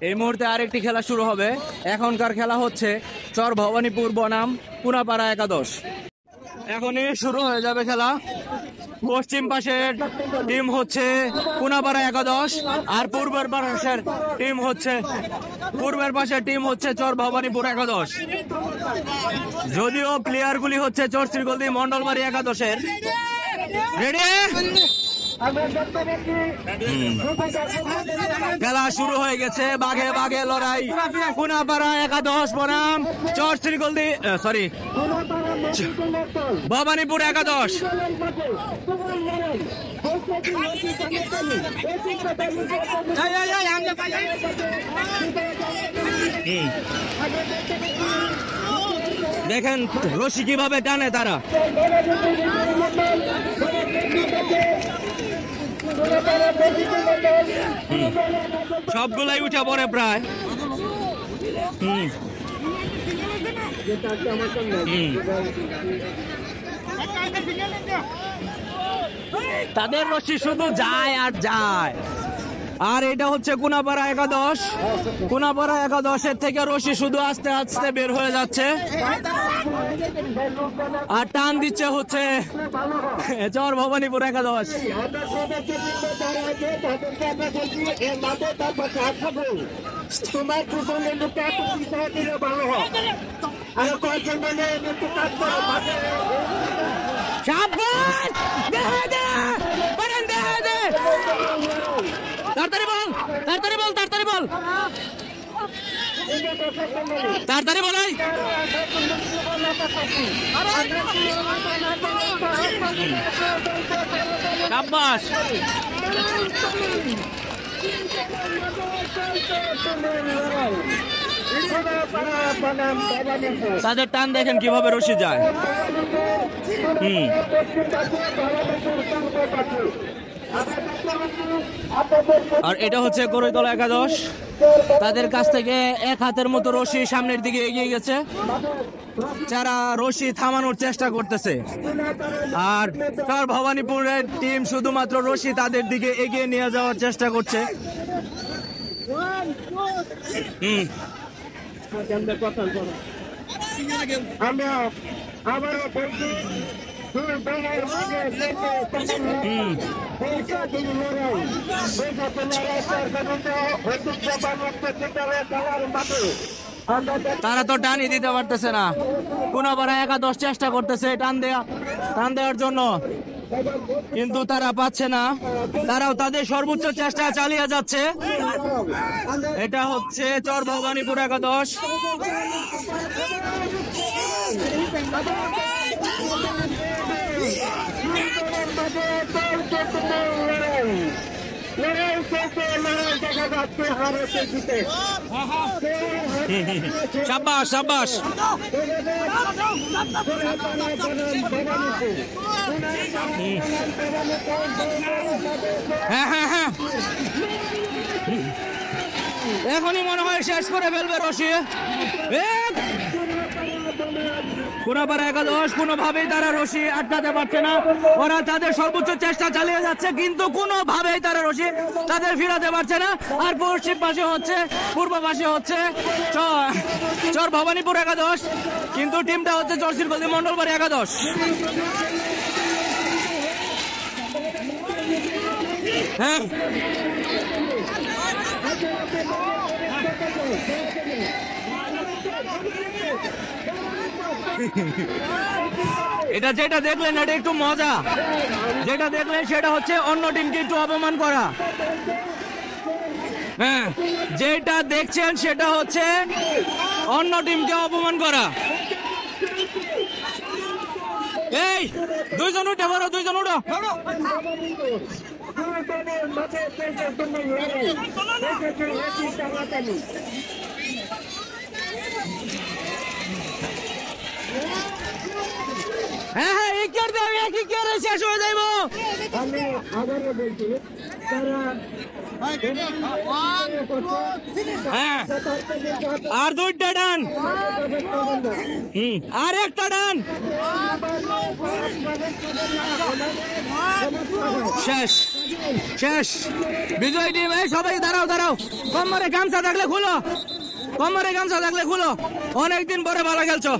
এই মুহূর্তে আরেকটি খেলা শুরু হবে। এখনকার খেলা হচ্ছে চর ভবানীপুর বনাম কুনাপাড়া একাদশ। এখনই শুরু হয়ে যাবে খেলা। পশ্চিম পাশের টিম হচ্ছে কুনাপাড়া একাদশ, আর পূর্বের পাশের টিম হচ্ছে চর ভবানীপুর একাদশ। যদিও প্লেয়ারগুলি হচ্ছে চর শ্রীগোলদি মন্ডলবাড়ি একাদশের। রেডি? খেলা শুরু হয়ে গেছে, বাঘে বাঘে লড়াই। কুনাপাড়া একাদশ বনাম চর শ্রীগোলদি ভবানীপুর একাদশ। দেখেন রশি কিভাবে টানে তারা। সবগুলাই উঠে পড়ে প্রায়। তাদের রশি শুধু যায় আর যায়। আর এটা হচ্ছে কুনাপাড়া একাদশ। কুনাপাড়া একাদশের থেকে রশি শুধু আস্তে আস্তে বের হয়ে যাচ্ছে, আর টান দিচ্ছে হচ্ছে চর ভবানীপুর একাদশ। তাড়াতাড়ি বল, তাড়াতাড়ি বল, তাড়াতাড়ি বল, তাড়াতাড়ি বল। শাবাশ। তাদের টান দেখেন কিভাবে রশি যায়। আর এটা হচ্ছে গরৈতলা একাদশ। তাদের কাছ থেকে এক হাতের মতো রশি সামনের দিকে এগিয়ে গেছে, যারা রশি থামানোর চেষ্টা করতেছে। আর চর ভবানীপুরের টিম শুধুমাত্র রশি তাদের দিকে এগিয়ে নিয়ে যাওয়ার চেষ্টা করছে। তারা তো টানই দিতে পারতেছে না। কুনাপাড়া একাদশ চেষ্টা করতেছে টান দেওয়ার জন্য, কিন্তু তারা পাচ্ছে না। তারাও তাদের সর্বোচ্চ চেষ্টা চালিয়ে যাচ্ছে। এটা হচ্ছে চর ভবানীপুর একাদশ। শাবাশ শাবাশ। হ্যাঁ হ্যাঁ হ্যাঁ, এখনই মনে হয় শেষ করে ফেলবে রশি। কুনাপাড়া একাদশ কোনোভাবেই তারা রশি আটকাতে পারছে না। ওরা তাদের সর্বোচ্চ চেষ্টা চালিয়ে যাচ্ছে, কিন্তু কোনোভাবেই তারা রশি তাদের ফিরাতে পারছে না। আর পশ্চিম পাশে হচ্ছে, পূর্ব পাশে হচ্ছে চর ভবানীপুর একাদশ, কিন্তু টিমটা হচ্ছে চর শ্রীগোলদি মন্ডলবাড়ি একাদশ। হ্যাঁ, এটা যেটা দেখলেন এটা একটু মজা। যেটা দেখলেন সেটা হচ্ছে অন্য টিমকে একটু অপমান করা। হ্যাঁ, যেটা দেখছেন সেটা হচ্ছে অন্য টিমকে অপমান করা। এই দুইজন উঠে বড়, দুইজন উঠো। হ্যাঁ হ্যাঁ, শেষ হয়ে যাইব। হ্যাঁ, আর দুইটা ডান, আর একটা ডান, শেষ শেষ। বিজয় টিম, এই সবাই দাঁড়াও দাঁড়াও, কোমরে গামছা থাকলে খুলো, কোমরে গামছা থাকলে খুলো, অনেকদিন পরে ভালো খেলছো।